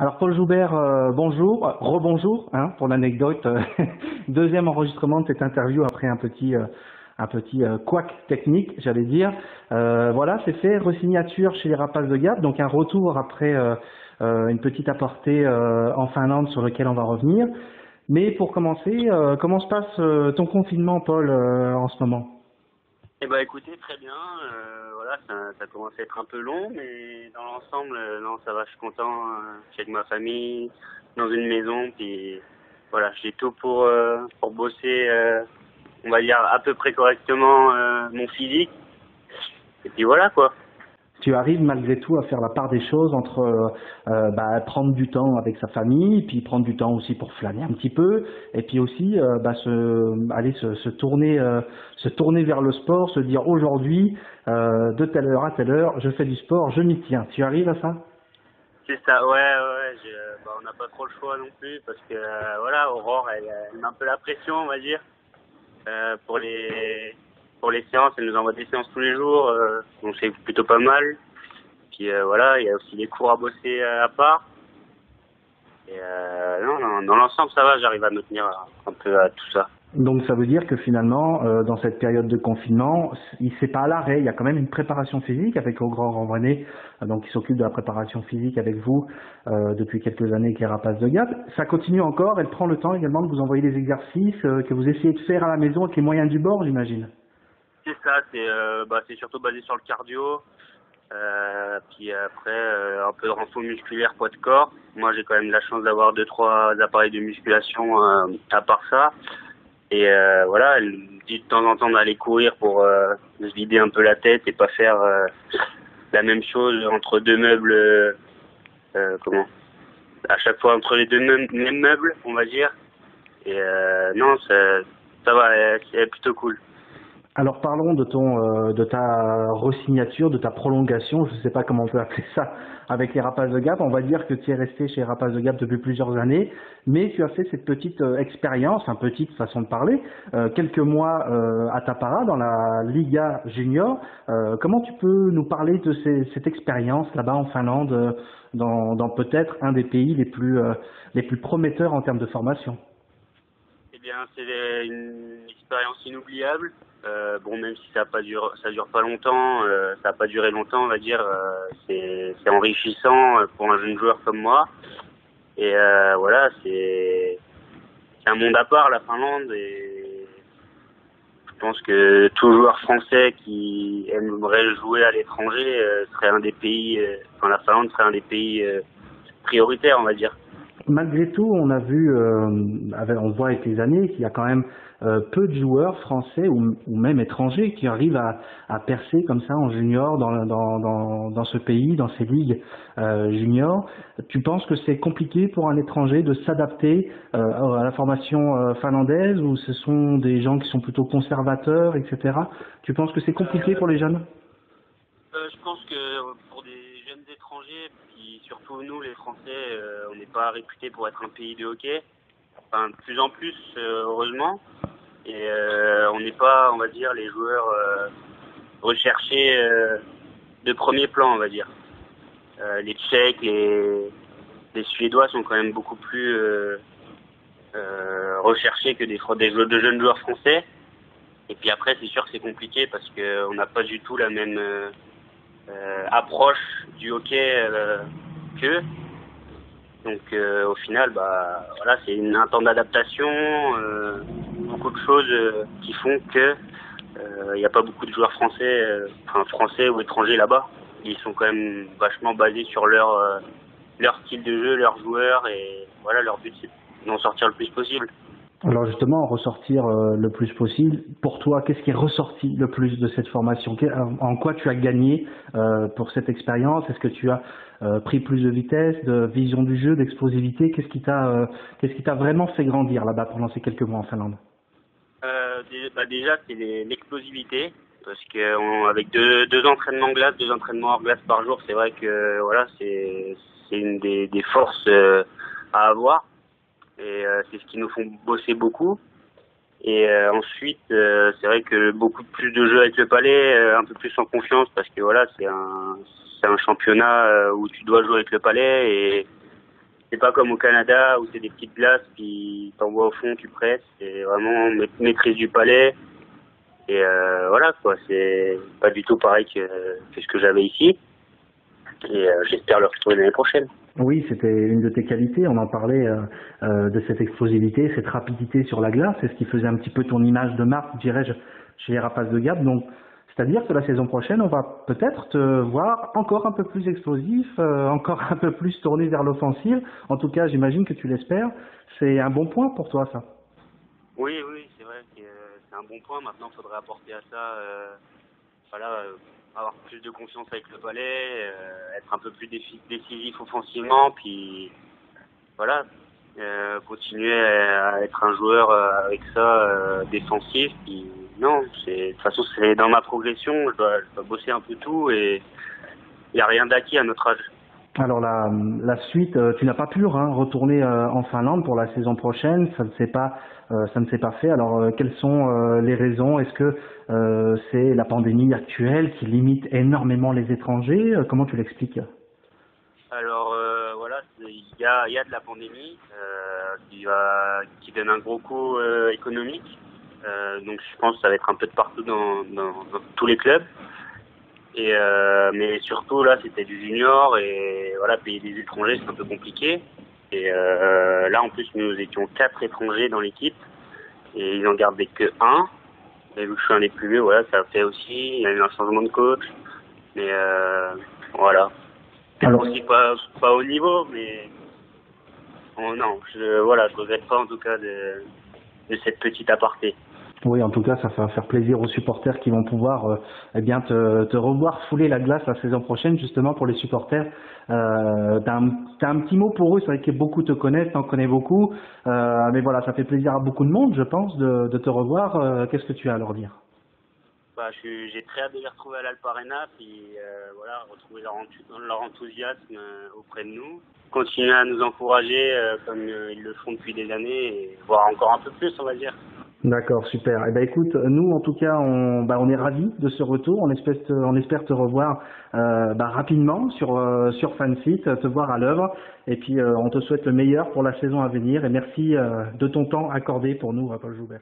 Alors Paul Joubert, bonjour, rebonjour pour l'anecdote. Deuxième enregistrement de cette interview après un petit couac technique, j'allais dire. Voilà, c'est fait, resignature chez les Rapaces de Gap, donc un retour après une petite apportée en Finlande sur lequel on va revenir. Mais pour commencer, comment se passe ton confinement, Paul, en ce moment? Eh ben écoutez, très bien. Voilà, ça commence à être un peu long, mais dans l'ensemble, non, ça va. Je suis content. Je suis avec ma famille, dans une maison, puis voilà, j'ai tout pour bosser, on va dire à peu près correctement mon physique. Et puis voilà quoi. Tu arrives malgré tout à faire la part des choses entre prendre du temps avec sa famille, puis prendre du temps aussi pour flâner un petit peu, et puis aussi se tourner vers le sport, se dire aujourd'hui de telle heure à telle heure, je fais du sport, je m'y tiens. Tu arrives à ça? C'est ça, ouais. On n'a pas trop le choix non plus parce que voilà, Aurore, elle met un peu la pression, on va dire, pour les séances. Elle nous envoie des séances tous les jours, donc c'est plutôt pas mal. Puis voilà, il y a aussi des cours à bosser à part. Et non, dans l'ensemble, ça va, j'arrive à me tenir un peu à tout ça. Donc ça veut dire que finalement, dans cette période de confinement, c'est pas à l'arrêt, il y a quand même une préparation physique avec au grand René, donc qui s'occupe de la préparation physique avec vous depuis quelques années avec les Rapaces de Gap. Ça continue encore, elle prend le temps également de vous envoyer des exercices que vous essayez de faire à la maison avec les moyens du bord, j'imagine. C'est ça, c'est surtout basé sur le cardio. Puis après, un peu de renfort musculaire, poids de corps. Moi, j'ai quand même la chance d'avoir 2-3 appareils de musculation à part ça. Et voilà, elle me dit de temps en temps d'aller courir pour se vider un peu la tête et pas faire la même chose entre deux meubles, à chaque fois entre les deux mêmes meubles, on va dire. Et non, ça va, c'est plutôt cool. Alors parlons de ta resignature, de ta prolongation, je ne sais pas comment on peut appeler ça avec les Rapaces de Gap. On va dire que tu es resté chez les Rapaces de Gap depuis plusieurs années, mais tu as fait cette petite expérience, une petite façon de parler, quelques mois à Tappara dans la Liga Junior. Comment tu peux nous parler de cette expérience là-bas en Finlande, dans peut-être un des pays les plus prometteurs en termes de formation? Eh bien, c'est une expérience inoubliable. Bon, même si ça dure pas longtemps, ça a pas duré longtemps, on va dire. C'est enrichissant pour un jeune joueur comme moi. Et voilà, c'est un monde à part, la Finlande. Et je pense que tout joueur français qui aimerait jouer à l'étranger serait un des pays. La Finlande serait un des pays prioritaires, on va dire. Malgré tout, on a vu, on voit avec les années qu'il y a quand même peu de joueurs français ou même étrangers qui arrivent à percer comme ça en junior dans ce pays, dans ces ligues juniors. Tu penses que c'est compliqué pour un étranger de s'adapter à la formation finlandaise, ou ce sont des gens qui sont plutôt conservateurs, etc. Tu penses que c'est compliqué pour les jeunes? Je pense que pour des jeunes étrangers, puis surtout nous les Français, on n'est pas réputés pour être un pays de hockey. Enfin, de plus en plus, heureusement. Et on n'est pas, on va dire, les joueurs recherchés de premier plan, on va dire. Les Tchèques, les Suédois sont quand même beaucoup plus recherchés que de jeunes joueurs français. Et puis après, c'est sûr que c'est compliqué parce qu'on n'a pas du tout la même approche du hockey qu'eux. Donc au final, voilà, c'est un temps d'adaptation, beaucoup de choses qui font que il n'y a pas beaucoup de joueurs français, français ou étrangers là-bas. Ils sont quand même vachement basés sur leur style de jeu, leurs joueurs, et voilà, leur but c'est d'en sortir le plus possible. Alors justement, en ressortir le plus possible, pour toi, qu'est-ce qui est ressorti le plus de cette formation? En quoi tu as gagné pour cette expérience? Est-ce que tu as pris plus de vitesse, de vision du jeu, d'explosivité? Qu'est-ce qui t'a vraiment fait grandir là-bas pendant ces quelques mois en Finlande? Déjà, c'est l'explosivité, parce que avec deux entraînements glace, 2 entraînements hors glace par jour, c'est vrai que voilà, c'est une des forces à avoir. Et c'est ce qui nous font bosser beaucoup. Et ensuite, c'est vrai que beaucoup plus de jeux avec le palais, un peu plus en confiance, parce que voilà, c'est un championnat où tu dois jouer avec le palais, c'est pas comme au Canada où c'est des petites glaces, puis t'envoies au fond, tu presses. C'est vraiment maîtrise du palais. Et voilà quoi, c'est pas du tout pareil que ce que j'avais ici. Et j'espère le retrouver l'année prochaine. Oui, c'était une de tes qualités. On en parlait de cette explosivité, cette rapidité sur la glace. C'est ce qui faisait un petit peu ton image de marque, dirais-je, chez les Rapaces de Gap. Donc, c'est-à-dire que la saison prochaine, on va peut-être te voir encore un peu plus explosif, encore un peu plus tourné vers l'offensive. En tout cas, j'imagine que tu l'espères. C'est un bon point pour toi, ça. Oui, c'est vrai que c'est un bon point. Maintenant, il faudrait apporter à ça, avoir plus de confiance avec le palais, être un peu plus décisif offensivement, puis voilà, continuer à être un joueur avec ça défensif. Puis non, de toute façon, c'est dans ma progression. Je dois bosser un peu tout et il n'y a rien d'acquis à notre âge. Alors la suite, tu n'as pas pu retourner en Finlande pour la saison prochaine, ça ne s'est pas fait. Alors quelles sont les raisons? Est-ce que c'est la pandémie actuelle qui limite énormément les étrangers? Comment tu l'expliques? Alors voilà, il y a de la pandémie qui donne un gros coup économique. Donc je pense que ça va être un peu de partout dans tous les clubs. Et mais surtout là c'était du junior et voilà, payer des étrangers c'est un peu compliqué. Et là en plus nous étions 4 étrangers dans l'équipe et ils en gardaient que 1. Et vu que je suis un des plus vieux, voilà, ça a fait aussi, il y a eu un changement de coach. Mais voilà. C'est aussi pas au niveau, mais non, je regrette pas en tout cas de cette petite aparté. Oui, en tout cas, ça va faire plaisir aux supporters qui vont pouvoir te revoir fouler la glace la saison prochaine, justement pour les supporters. T'as un petit mot pour eux, c'est vrai que beaucoup te connaissent, t'en connais beaucoup, mais voilà, ça fait plaisir à beaucoup de monde, je pense, de te revoir. Qu'est-ce que tu as à leur dire? J'ai très hâte de les retrouver à l'Alp Arena, puis retrouver leur enthousiasme auprès de nous, continuer à nous encourager comme ils le font depuis des années, et voir encore un peu plus, on va dire. D'accord, super. Eh ben écoute, nous en tout cas, on est ravis de ce retour. On espère te revoir rapidement sur Fansite, te voir à l'œuvre. Et puis on te souhaite le meilleur pour la saison à venir. Et merci de ton temps accordé pour nous, Paul Joubert.